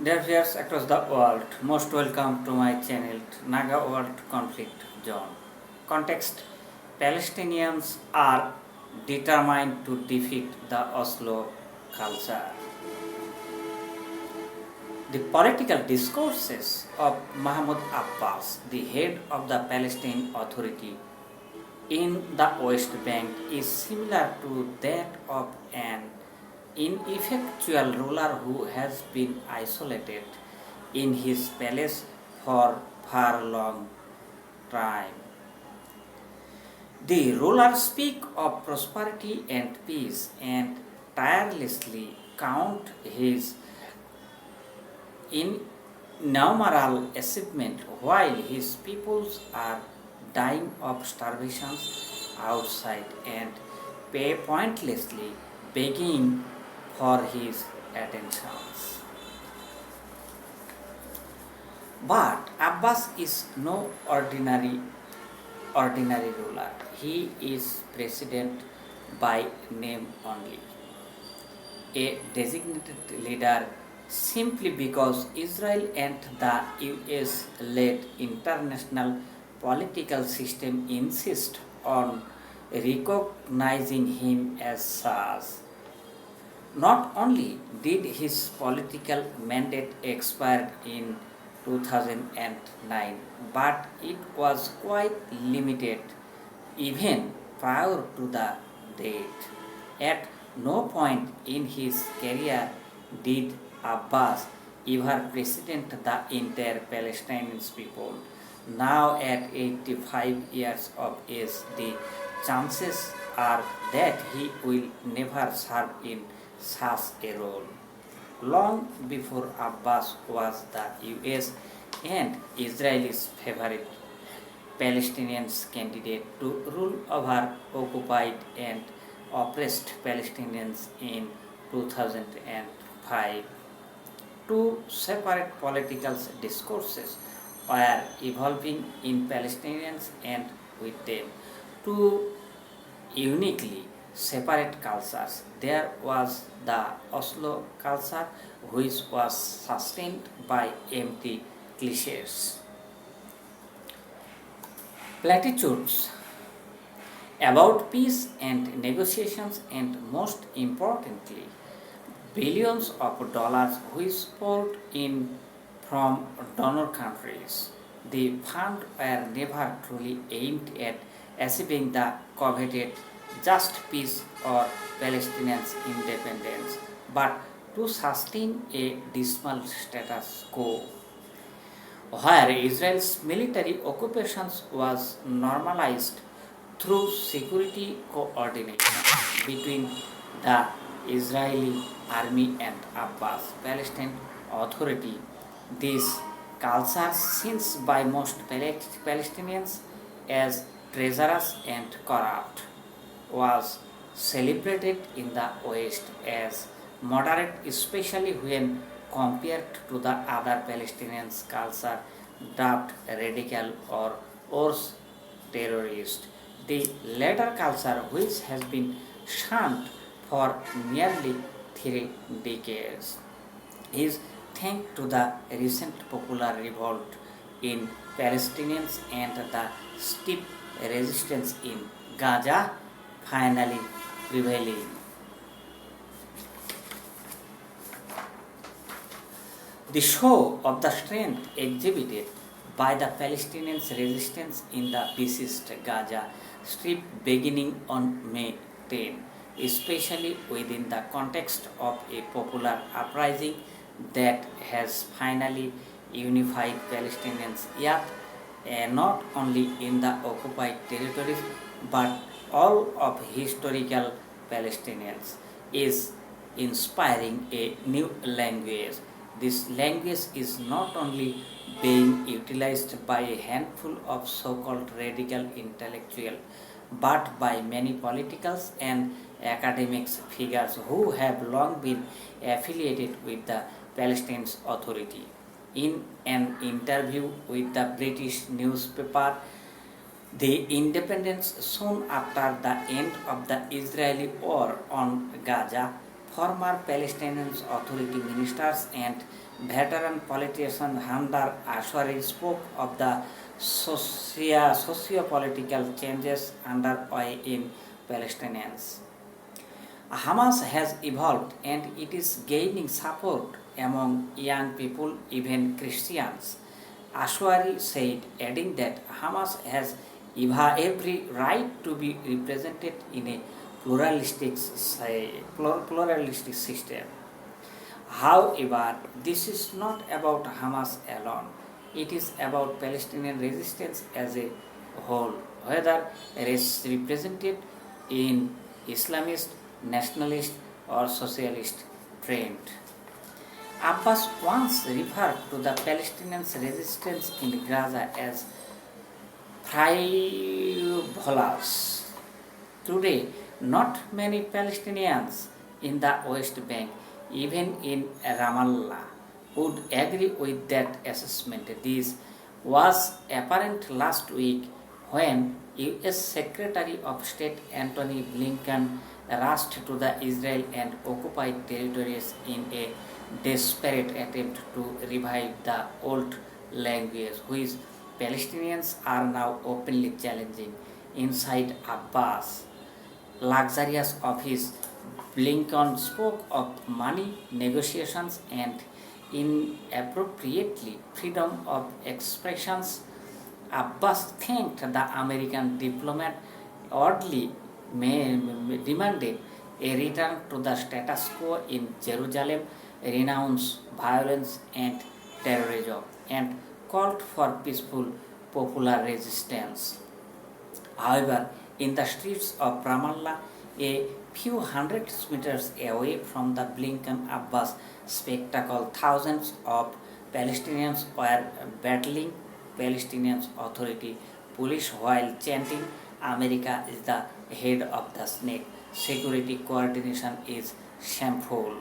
Dear viewers across the world, most welcome to my channel NAGA World Conflict Zone. Context: Palestinians are determined to defeat the Oslo culture. The political discourses of Mahmoud Abbas, the head of the Palestine Authority in the West Bank, is similar to that of an ineffectual ruler who has been isolated in his palace for far long time. The rulers speak of prosperity and peace and tirelessly count his innumerable achievements while his peoples are dying of starvation outside and pay pointlessly begging for his attentions. But Abbas is no ordinary ruler. He is president by name only, a designated leader simply because Israel and the US led international political system insist on recognizing him as such. Not only did his political mandate expire in 2009, but it was quite limited even prior to the date. At no point in his career did Abbas ever represent the entire Palestinian people. Now at 85 years of age, the chances are that he will never serve in such a role. Long before Abbas was the US and Israel's favorite Palestinian candidate to rule over occupied and oppressed Palestinians in 2005. Two separate political discourses were evolving in Palestinians and with them two uniquely separate cultures. There was the Oslo culture, which was sustained by empty cliches, platitudes about peace and negotiations, and most importantly, billions of dollars which poured in from donor countries. The funds were never truly aimed at achieving the coveted just peace or Palestinian independence, but to sustain a dismal status quo, where Israel's military occupations was normalized through security coordination between the Israeli army and Abbas Palestine Authority. This culture, seen by most Palestinians as treacherous and corrupt, was celebrated in the West as moderate, especially when compared to the other Palestinian culture dubbed radical or worse, terrorist. The latter culture, which has been shunned for nearly 3 decades, is thanks to the recent popular revolt in Palestinians and the steep resistance in Gaza finally prevailing. The show of the strength exhibited by the Palestinian resistance in the besieged Gaza Strip beginning on May 10, especially within the context of a popular uprising that has finally unified Palestinians, yet not only in the occupied territories but all of historical Palestinians, is inspiring a new language. This language is not only being utilized by a handful of so-called radical intellectuals, but by many politicals and academics figures who have long been affiliated with the Palestine Authority. In an interview with the British newspaper The Independence soon after the end of the Israeli war on Gaza, former Palestinian Authority ministers and veteran politician Hamdar Ashwari spoke of the socio-political changes underway in Palestinians. Hamas has evolved and it is gaining support among young people, even Christians, Ashwari said, adding that Hamas has every right to be represented in a pluralistic system. However, this is not about Hamas alone. It is about Palestinian resistance as a whole, whether it is represented in Islamist, nationalist, or socialist trend. Abbas once referred to the Palestinian resistance in Gaza as frivolous. Today, not many Palestinians in the West Bank, even in Ramallah, would agree with that assessment. This was apparent last week when U.S. Secretary of State Antony Blinken rushed to the Israel and occupied territories in a desperate attempt to revive the old language, which Palestinians are now openly challenging. Inside Abbas' luxurious office, Blinken spoke of money, negotiations, and inappropriately freedom of expressions. Abbas thanked the American diplomat, oddly demanded a return to the status quo in Jerusalem, renounced violence and terrorism, and called for peaceful popular resistance. However, in the streets of Ramallah, a few hundred meters away from the Blinken-Abbas spectacle, thousands of Palestinians were battling Palestinian Authority police while chanting, "America is the head of the snake, security coordination is shameful,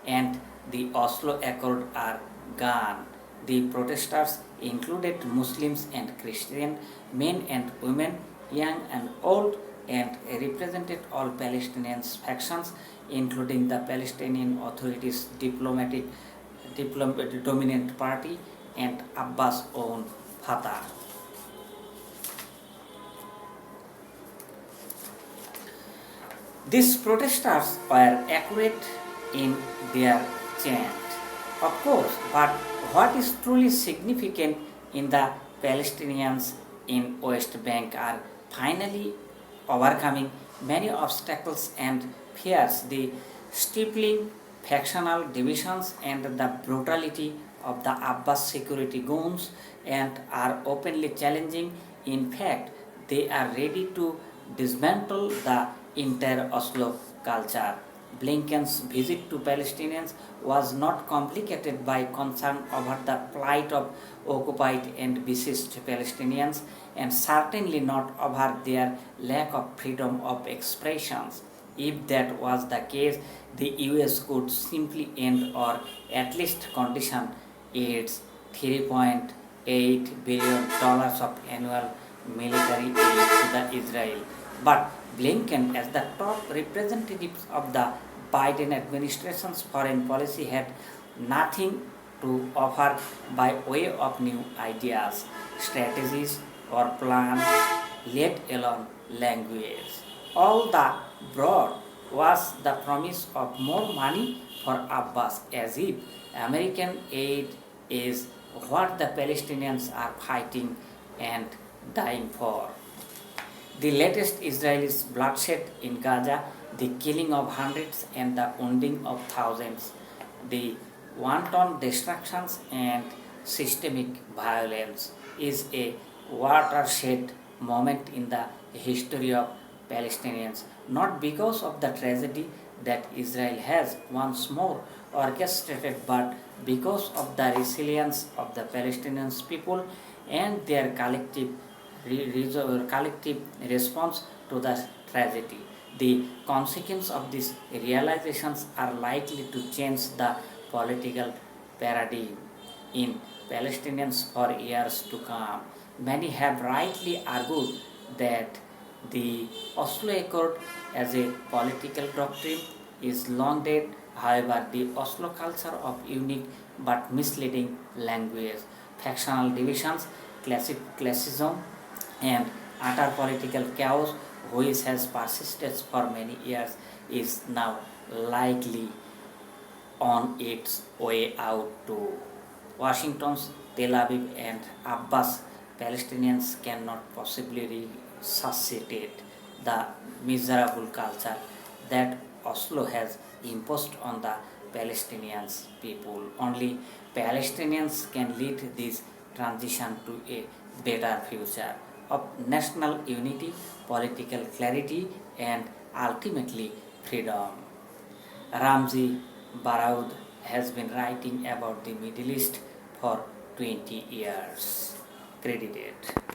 and the Oslo Accord are gone." The protesters included Muslims and Christian, men and women, young and old, and represented all Palestinian factions, including the Palestinian Authority's dominant party and Abbas' own Fatah. These protesters were accurate in their chant, of course, but what is truly significant in the Palestinians in West Bank are finally overcoming many obstacles and fears, the stifling factional divisions and the brutality of the Abbas security goons, and are openly challenging. In fact, they are ready to dismantle the entire Oslo culture. Blinken's visit to Palestinians was not complicated by concern over the plight of occupied and besieged Palestinians, and certainly not over their lack of freedom of expressions. If that was the case, the US could simply end or at least condition its $3.8 billion of annual military aid to the Israel. But Blinken, as the top representative of the Biden administration's foreign policy, had nothing to offer by way of new ideas, strategies, or plans, let alone language. All that brought was the promise of more money for Abbas, as if American aid is what the Palestinians are fighting and dying for. The latest Israeli bloodshed in Gaza, the killing of hundreds and the wounding of thousands, the wanton destructions and systemic violence, is a watershed moment in the history of Palestinians, not because of the tragedy that Israel has once more orchestrated, but because of the resilience of the Palestinian people and their collective response to the tragedy. The consequences of these realizations are likely to change the political paradigm in Palestinians for years to come. Many have rightly argued that the Oslo Accord as a political doctrine is long dead. However, the Oslo culture of unique but misleading language, factional divisions, classism, and utter political chaos, which has persisted for many years, is now likely on its way out to Washington's, Tel Aviv, and Abbas. Palestinians cannot possibly resuscitate the miserable culture that Oslo has imposed on the Palestinian people. Only Palestinians can lead this transition to a better future of national unity, political clarity, and ultimately freedom. Ramzi Baraud has been writing about the Middle East for 20 years. Credited.